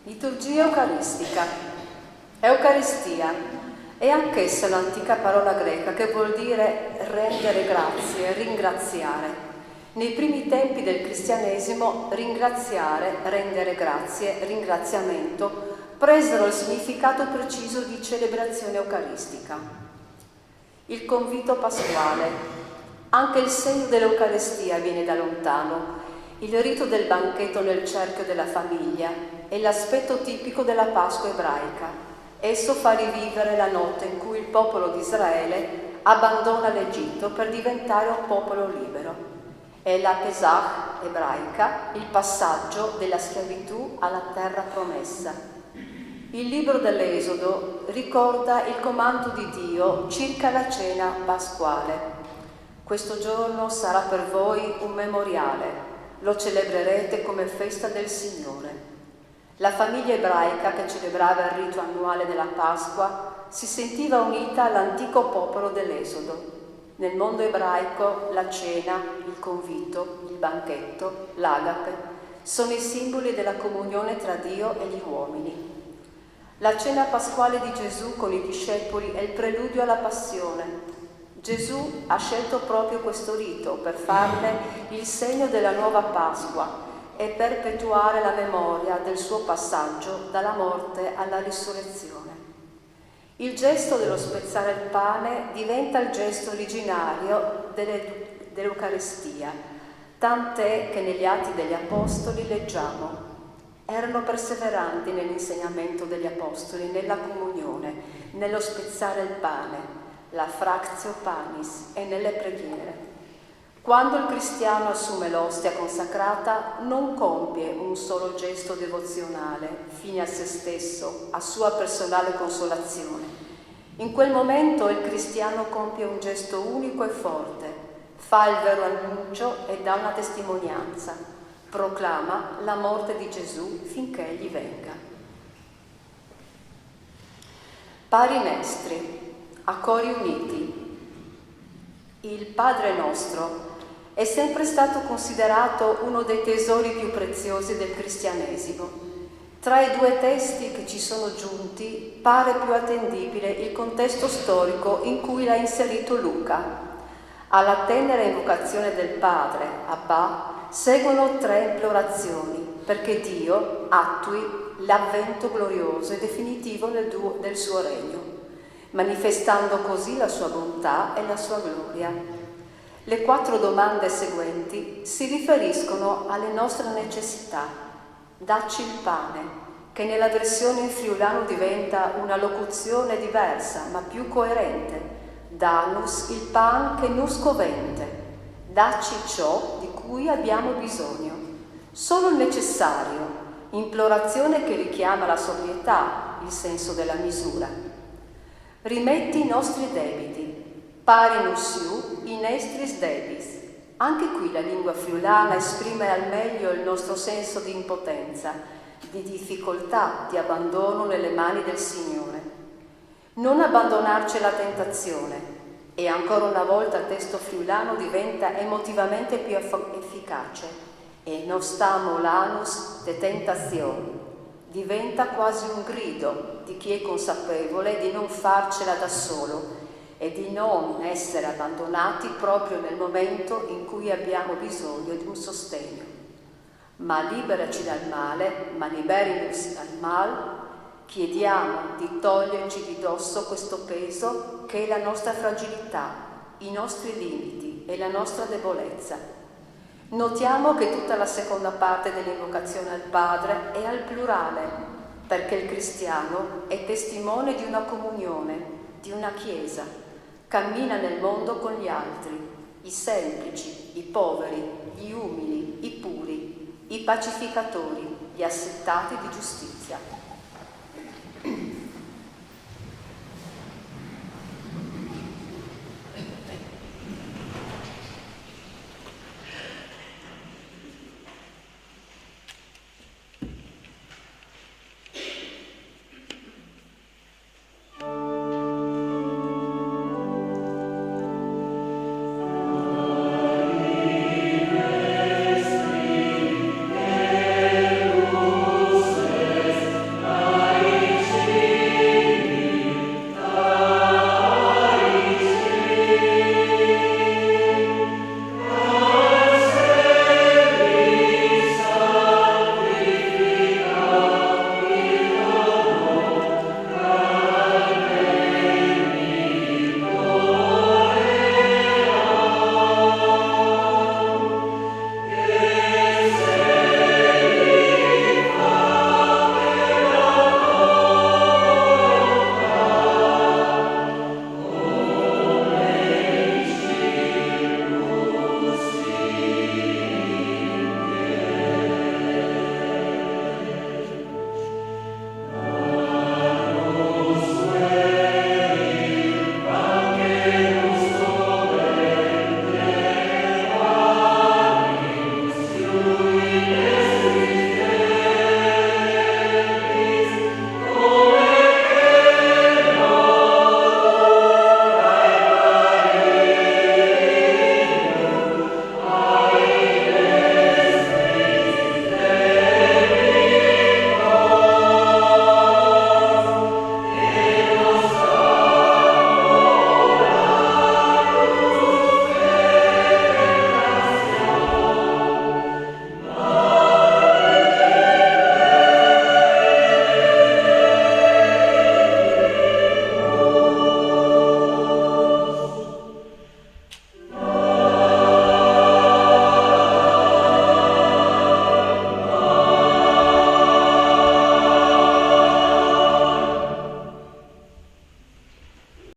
Liturgia eucaristica. Eucaristia è anch'essa un'antica parola greca che vuol dire rendere grazie, ringraziare. Nei primi tempi del cristianesimo, ringraziare, rendere grazie, ringraziamento, presero il significato preciso di celebrazione eucaristica. Il convito pasquale. Anche il segno dell'Eucaristia viene da lontano. Il rito del banchetto nel cerchio della famiglia è l'aspetto tipico della Pasqua ebraica. Esso fa rivivere la notte in cui il popolo di Israele abbandona l'Egitto per diventare un popolo libero. È la Pesach ebraica, il passaggio della schiavitù alla terra promessa. Il libro dell'Esodo ricorda il comando di Dio circa la cena pasquale. Questo giorno sarà per voi un memoriale, lo celebrerete come festa del Signore. La famiglia ebraica che celebrava il rito annuale della Pasqua si sentiva unita all'antico popolo dell'Esodo. Nel mondo ebraico la cena, il convito, il banchetto, l'agape sono i simboli della comunione tra Dio e gli uomini. La cena pasquale di Gesù con i discepoli è il preludio alla passione. Gesù ha scelto proprio questo rito per farne il segno della nuova Pasqua e perpetuare la memoria del suo passaggio dalla morte alla risurrezione. Il gesto dello spezzare il pane diventa il gesto originario dell'Eucaristia, tant'è che negli Atti degli Apostoli leggiamo: erano perseveranti nell'insegnamento degli Apostoli, nella comunione, nello spezzare il pane, la fractio panis e nelle preghiere. Quando il cristiano assume l'ostia consacrata, non compie un solo gesto devozionale, fine a se stesso, a sua personale consolazione. In quel momento il cristiano compie un gesto unico e forte, fa il vero annuncio e dà una testimonianza, proclama la morte di Gesù finché egli venga. Pari Nestri, a cori uniti. Il Padre nostro è sempre stato considerato uno dei tesori più preziosi del cristianesimo. Tra i due testi che ci sono giunti pare più attendibile il contesto storico in cui l'ha inserito Luca. Alla tenera invocazione del Padre, Abba, seguono 3 implorazioni perché Dio attui l'avvento glorioso e definitivo del suo regno, manifestando così la sua bontà e la sua gloria. Le 4 domande seguenti si riferiscono alle nostre necessità. Dacci il pane, che nella versione in friulano diventa una locuzione diversa, ma più coerente. Danus il pan che nus covente. Dacci ciò di cui abbiamo bisogno. Solo il necessario, implorazione che richiama la sobrietà, il senso della misura. Rimetti i nostri debiti. Pari nussiu in estris debis. Anche qui la lingua friulana esprime al meglio il nostro senso di impotenza, di difficoltà, di abbandono nelle mani del Signore. Non abbandonarci alla tentazione, e ancora una volta il testo friulano diventa emotivamente più efficace. E non stamo lanus de tentazione. Diventa quasi un grido di chi è consapevole di non farcela da solo e di non essere abbandonati proprio nel momento in cui abbiamo bisogno di un sostegno. Ma liberaci dal male, ma liberinus dal mal, chiediamo di toglierci di dosso questo peso che è la nostra fragilità, i nostri limiti e la nostra debolezza. Notiamo che tutta la seconda parte dell'invocazione al Padre è al plurale, perché il cristiano è testimone di una comunione, di una Chiesa. Cammina nel mondo con gli altri, i semplici, i poveri, gli umili, i puri, i pacificatori, gli assettati di giustizia.